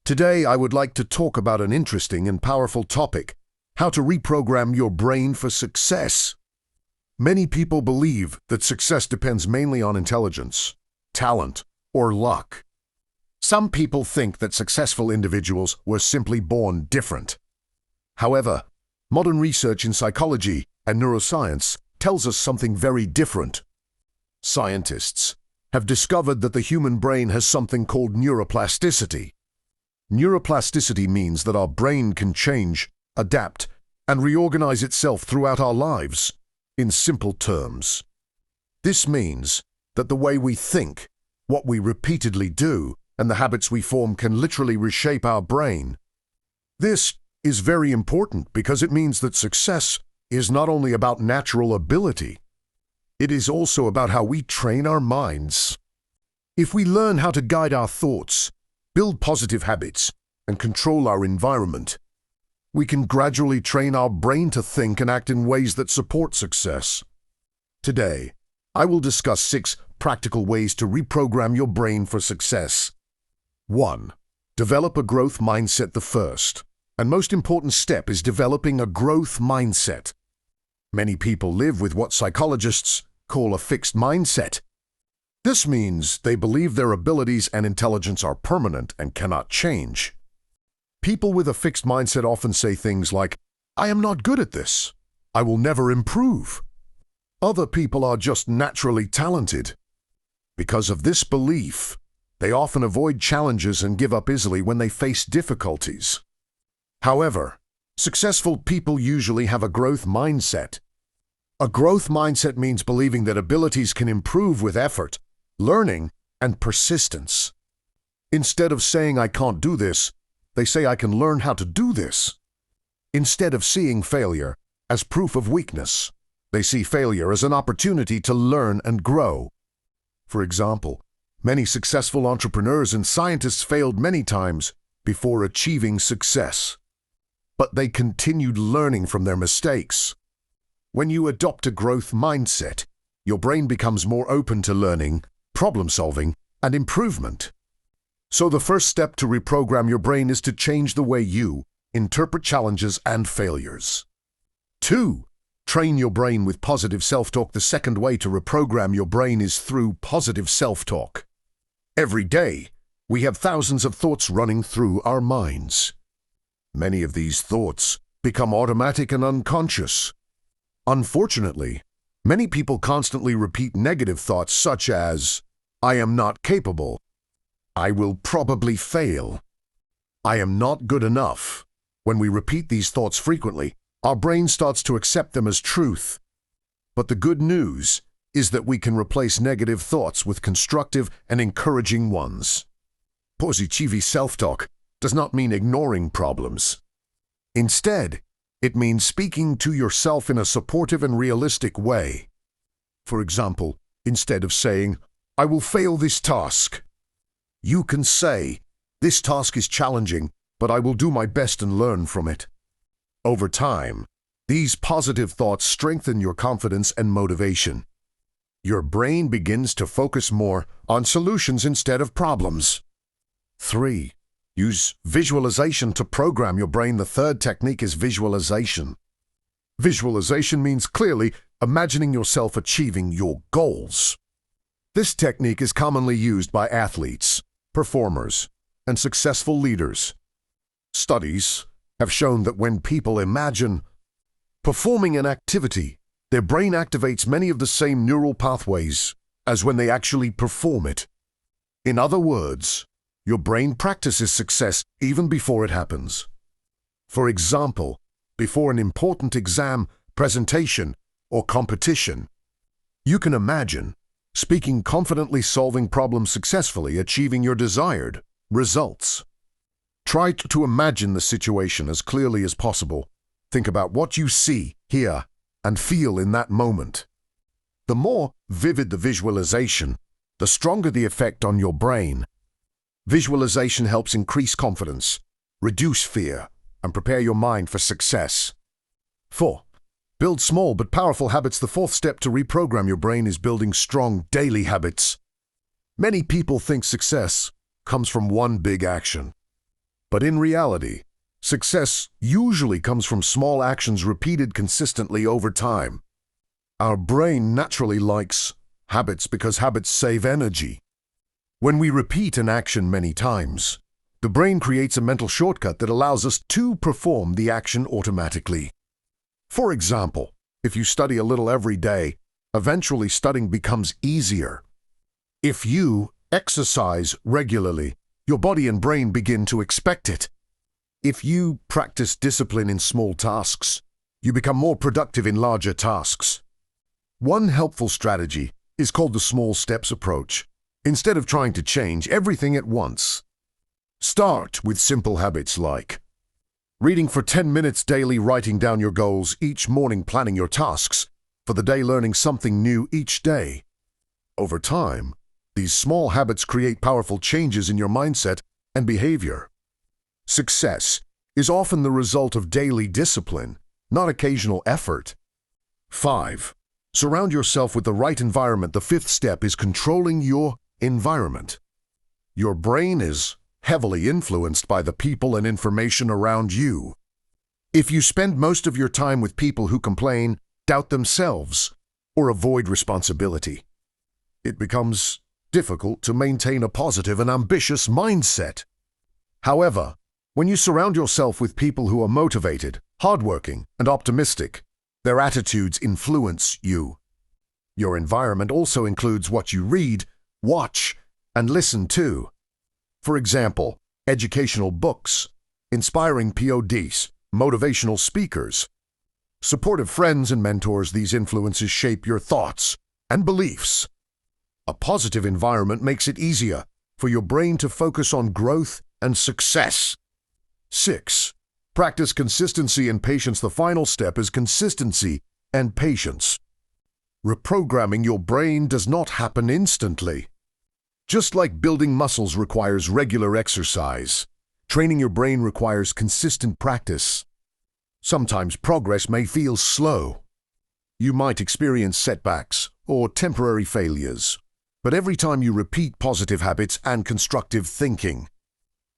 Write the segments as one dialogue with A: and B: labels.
A: Today, I would like to talk about an interesting and powerful topic: how to reprogram your brain for success. Many people believe that success depends mainly on intelligence, talent, or luck. Some people think that successful individuals were simply born different. However, modern research in psychology and neuroscience tells us something very different. Scientists have discovered that the human brain has something called neuroplasticity. Neuroplasticity means that our brain can change, adapt, and reorganize itself throughout our lives. In simple terms, this means that the way we think, what we repeatedly do, and the habits we form can literally reshape our brain. This is very important because it means that success is not only about natural ability, it is also about how we train our minds. If we learn how to guide our thoughts, build positive habits, and control our environment, we can gradually train our brain to think and act in ways that support success. Today, I will discuss 6 practical ways to reprogram your brain for success. 1. Develop a growth mindset. The first and most important step is developing a growth mindset. Many people live with what psychologists call a fixed mindset. This means they believe their abilities and intelligence are permanent and cannot change. People with a fixed mindset often say things like, "I am not good at this. I will never improve. Other people are just naturally talented." Because of this belief, they often avoid challenges and give up easily when they face difficulties. However, successful people usually have a growth mindset. A growth mindset means believing that abilities can improve with effort, learning, and persistence. Instead of saying, "I can't do this," they say, "I can learn how to do this." Instead of seeing failure as proof of weakness, they see failure as an opportunity to learn and grow. For example, many successful entrepreneurs and scientists failed many times before achieving success. But they continued learning from their mistakes. When you adopt a growth mindset, your brain becomes more open to learning, problem-solving, and improvement. So the first step to reprogram your brain is to change the way you interpret challenges and failures. 2. Train your brain with positive self-talk. The second way to reprogram your brain is through positive self-talk. Every day, we have thousands of thoughts running through our minds. Many of these thoughts become automatic and unconscious. Unfortunately, many people constantly repeat negative thoughts such as, "I am not capable," "I will probably fail," "I am not good enough." When we repeat these thoughts frequently, our brain starts to accept them as truth. But the good news is that we can replace negative thoughts with constructive and encouraging ones. Positive self-talk does not mean ignoring problems. Instead, it means speaking to yourself in a supportive and realistic way. For example, instead of saying, "I will fail this task," you can say, "This task is challenging, but I will do my best and learn from it." Over time, these positive thoughts strengthen your confidence and motivation. Your brain begins to focus more on solutions instead of problems. 3. Use visualization to program your brain. The third technique is visualization. Visualization means clearly imagining yourself achieving your goals. This technique is commonly used by athletes, performers, and successful leaders. Studies have shown that when people imagine performing an activity, their brain activates many of the same neural pathways as when they actually perform it. In other words, your brain practices success even before it happens. For example, before an important exam, presentation, or competition, you can imagine speaking confidently, solving problems successfully, achieving your desired results. Try to imagine the situation as clearly as possible. Think about what you see, hear, and feel in that moment. The more vivid the visualization, the stronger the effect on your brain. Visualization helps increase confidence, reduce fear, and prepare your mind for success. 4. Build small but powerful habits. The fourth step to reprogram your brain is building strong daily habits. Many people think success comes from one big action. But in reality, success usually comes from small actions repeated consistently over time. Our brain naturally likes habits because habits save energy. When we repeat an action many times, the brain creates a mental shortcut that allows us to perform the action automatically. For example, if you study a little every day, eventually studying becomes easier. If you exercise regularly, your body and brain begin to expect it. If you practice discipline in small tasks, you become more productive in larger tasks. One helpful strategy is called the small steps approach. Instead of trying to change everything at once, start with simple habits like reading for 10 minutes daily, writing down your goals each morning, planning your tasks for the day, learning something new each day. Over time, these small habits create powerful changes in your mindset and behavior. Success is often the result of daily discipline, not occasional effort. 5. Surround yourself with the right environment. The 5th step is controlling your environment. Your brain is heavily influenced by the people and information around you. If you spend most of your time with people who complain, doubt themselves, or avoid responsibility, it becomes difficult to maintain a positive and ambitious mindset. However, when you surround yourself with people who are motivated, hardworking, and optimistic, their attitudes influence you. Your environment also includes what you read, watch, and listen to. For example, educational books, inspiring PODs, motivational speakers, supportive friends and mentors. These influences shape your thoughts and beliefs. A positive environment makes it easier for your brain to focus on growth and success. 6. Practice consistency and patience. The final step is consistency and patience. Reprogramming your brain does not happen instantly. Just like building muscles requires regular exercise, training your brain requires consistent practice. Sometimes progress may feel slow. You might experience setbacks or temporary failures, but every time you repeat positive habits and constructive thinking,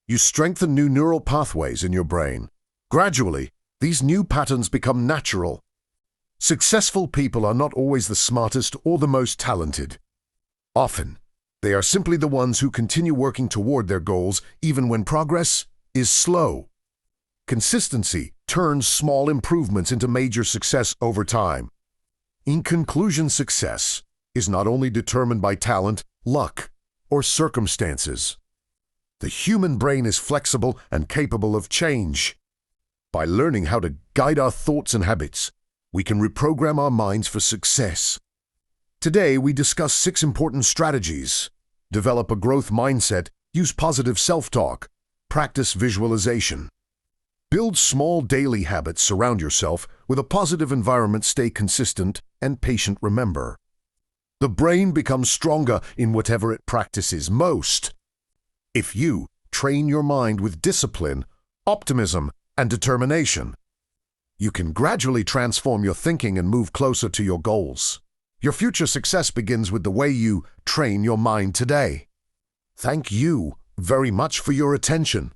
A: you strengthen new neural pathways in your brain. Gradually, these new patterns become natural. Successful people are not always the smartest or the most talented. Often, they are simply the ones who continue working toward their goals even when progress is slow. Consistency turns small improvements into major success over time. In conclusion, success is not only determined by talent, luck, or circumstances. The human brain is flexible and capable of change. By learning how to guide our thoughts and habits, we can reprogram our minds for success. Today, we discuss 6 important strategies. Develop a growth mindset, use positive self-talk, practice visualization. Build small daily habits, surround yourself with a positive environment, stay consistent and patient. Remember, the brain becomes stronger in whatever it practices most. If you train your mind with discipline, optimism, and determination, you can gradually transform your thinking and move closer to your goals. Your future success begins with the way you train your mind today. Thank you very much for your attention.